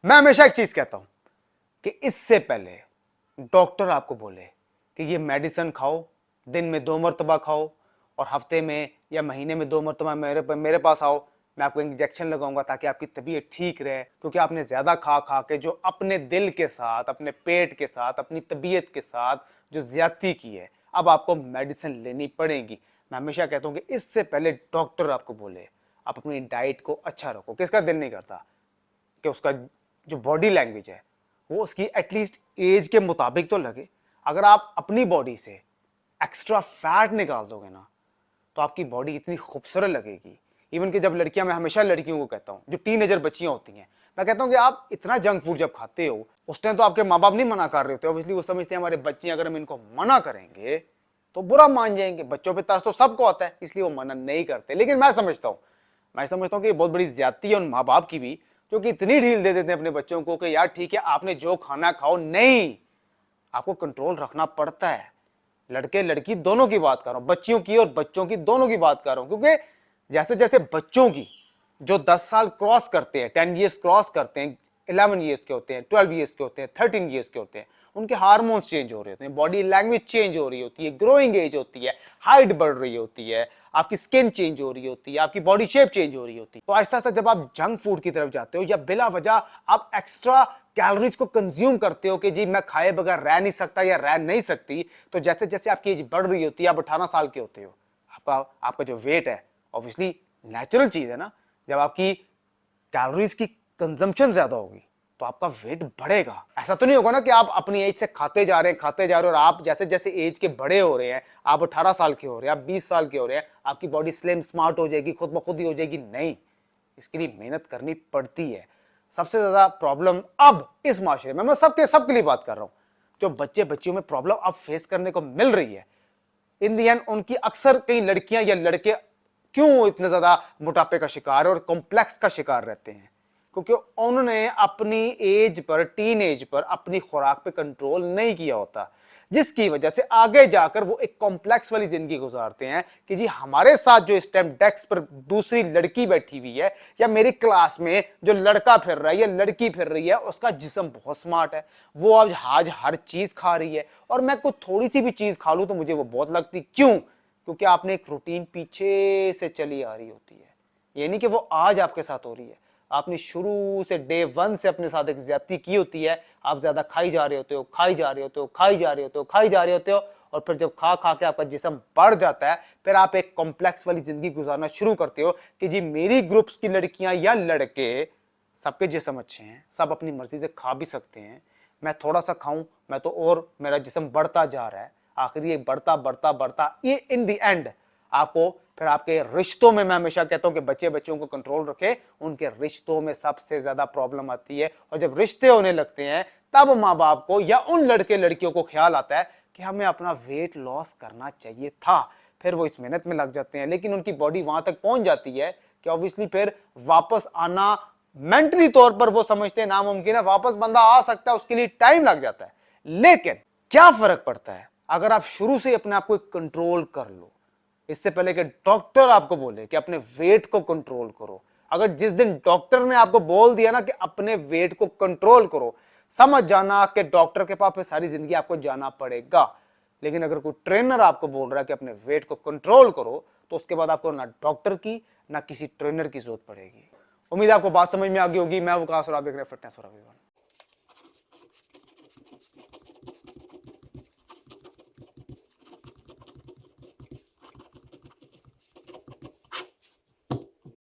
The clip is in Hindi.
मैं हमेशा एक चीज कहता हूं कि इससे पहले डॉक्टर आपको बोले कि ये मेडिसिन खाओ, दिन में 2 मरतबा खाओ और हफ्ते में या महीने में 2 मरतबा मेरे पास आओ, मैं आपको इंजेक्शन लगाऊंगा ताकि आपकी तबीयत ठीक रहे, क्योंकि आपने ज्यादा खा खा के जो अपने दिल के साथ, अपने पेट के साथ, अपनी तबीयत के साथ जो ज्यादती की है, अब आपको मेडिसिन लेनी पड़ेगी। मैं हमेशा कहता हूं कि इससे पहले डॉक्टर आपको बोले आप अपनी डाइट को अच्छा रखो। किसका दिल नहीं करता कि उसका जो बॉडी लैंग्वेज है वो उसकी एटलीस्ट एज के मुताबिक तो लगे। अगर आप अपनी बॉडी से एक्स्ट्रा फैट निकाल दोगे ना तो आपकी बॉडी इतनी खूबसूरत लगेगी। इवन कि जब लड़कियां, मैं हमेशा लड़कियों को कहता हूं जो टीनेजर बच्चियां होती हैं, मैं कहता हूं कि आप इतना जंक फूड जब खाते हो उस टाइम तो आपके माँ बाप नहीं मना कर रहे होते, ऑब्वियसली वो समझते हैं हमारे बच्चे, अगर हम इनको मना करेंगे तो बुरा मान जाएंगे। बच्चों पे तरस तो सबको आता है, इसलिए वो मना नहीं करते। लेकिन मैं समझता हूं कि ये बहुत बड़ी ज्यादती है उन माँ बाप की भी, जो कि इतनी ढील दे देते हैं अपने बच्चों को कि यार ठीक है आपने जो खाना खाओ। नहीं, आपको कंट्रोल रखना पड़ता है। लड़के लड़की दोनों की बात कर रहा हूं, बच्चियों की और बच्चों की दोनों की बात कर रहा हूं, क्योंकि जैसे जैसे बच्चों की जो 10 साल क्रॉस करते हैं, 10 ईयर्स क्रॉस करते हैं, 11 ईयर्स के होते हैं, 12 ईयर्स के होते हैं, 13 ईयर्स के होते हैं, उनके हार्मोन्स चेंज हो रहे होते हैं, बॉडी लैंग्वेज चेंज हो रही होती है, ग्रोइंग एज होती है, हाइट बढ़ रही होती है, आपकी स्किन चेंज हो रही होती है, आपकी बॉडी शेप चेंज हो रही होती है। तो आहिस्ता आहिस्ता जब आप जंक फूड की तरफ जाते हो या बिला वजह आप एक्स्ट्रा कैलोरीज को कंज्यूम करते हो कि जी मैं खाए बगैर रह नहीं सकता या रह नहीं सकती, तो जैसे जैसे आपकी एज बढ़ रही होती है, आप 18 साल के होते हो, आपका आपका जो वेट है, ऑब्वियसली नेचुरल चीज है ना, जब आपकी कैलोरीज की कंजम्पशन ज्यादा होगी तो आपका वेट बढ़ेगा। ऐसा तो नहीं होगा ना कि आप अपनी एज से खाते जा रहे हैं और आप जैसे जैसे एज के बड़े हो रहे हैं, आप 18 साल के हो रहे हैं, आप 20 साल के हो रहे हैं, आपकी बॉडी स्लिम स्मार्ट हो जाएगी, खुद ब खुद ही हो जाएगी। नहीं, इसके लिए मेहनत करनी पड़ती है। सबसे ज्यादा प्रॉब्लम अब इस माशरे में, मैं सबके लिए बात कर रहा हूं, जो बच्चे बच्चियों में प्रॉब्लम अब फेस करने को मिल रही है, इन दी एंड उनकी अक्सर कई लड़कियां या लड़के क्यों इतने ज्यादा मोटापे का शिकार और कॉम्प्लेक्स का शिकार रहते हैं, क्योंकि उन्होंने अपनी as per, teen as per अपनी खुराक पे कंट्रोल नहीं किया होता, जिसकी वजह से आगे जाकर वो एक कॉम्प्लेक्स वाली जिंदगी गुजारते हैं कि जी हमारे साथ जो इस टाइम डेस्क पर दूसरी लड़की बैठी हुई है या मेरी क्लास में जो लड़का फिर रहा है या लड़की फिर रही है, उसका जिस्म बहुत स्मार्ट है, वो आज हर चीज खा रही है और मैं कुछ थोड़ी सी भी चीज खा लूं तो मुझे वो बहुत लगती। क्यों? क्योंकि आपने एक रूटीन पीछे से चली आ रही होती है। ये नहीं कि वो आज आपके साथ हो रही है, आपने शुरू से डे 1 से अपने साथ एक ज्यादती की होती है। आप ज्यादा खाई जा रहे होते हो, खाई जा रहे होते हो, खाई जा रहे होते हो, खाई जा रहे होते हो, और फिर जब खा खा के आपका जिस्म बढ़ जाता है, फिर आप एक कॉम्प्लेक्स वाली जिंदगी गुजारना शुरू करते हो कि जी मेरी ग्रुप्स की लड़कियां या लड़के सबके जिस्म अच्छे हैं, सब अपनी मर्जी से खा भी सकते हैं, मैं थोड़ा सा खाऊं मैं तो और मेरा जिस्म बढ़ता जा रहा है। आखिर ये बढ़ता बढ़ता बढ़ता ये इन द एंड आपको फिर आपके रिश्तों में, मैं हमेशा कहता हूं कि बच्चे बच्चों को कंट्रोल रखे, उनके रिश्तों में सबसे ज्यादा प्रॉब्लम आती है। और जब रिश्ते होने लगते हैं तब माँ बाप को या उन लड़के लड़कियों को ख्याल आता है कि हमें अपना वेट लॉस करना चाहिए था। फिर वो इस मेहनत में लग जाते हैं, लेकिन उनकी बॉडी वहां तक पहुंच जाती है कि ऑब्वियसली फिर वापस आना मेंटली तौर पर वो समझते हैं नामुमकिन है, वापस बंदा आ सकता है, उसके लिए टाइम लग जाता है। लेकिन क्या फर्क पड़ता है अगर आप शुरू से अपने आप को कंट्रोल कर लो, इससे पहले कि डॉक्टर आपको बोले कि अपने वेट को कंट्रोल करो। अगर जिस दिन डॉक्टर ने आपको बोल दिया ना कि अपने वेट को कंट्रोल करो, समझ जाना कि डॉक्टर के पास फिर सारी जिंदगी आपको जाना पड़ेगा। लेकिन अगर कोई ट्रेनर आपको बोल रहा है कि अपने वेट को कंट्रोल करो, तो उसके बाद आपको ना डॉक्टर की ना किसी ट्रेनर की जरूरत पड़ेगी। उम्मीद है आपको बात समझ में आ गई होगी। मैं वकास और आप देख रहे हैं फिटनेस फॉर एवरीवन।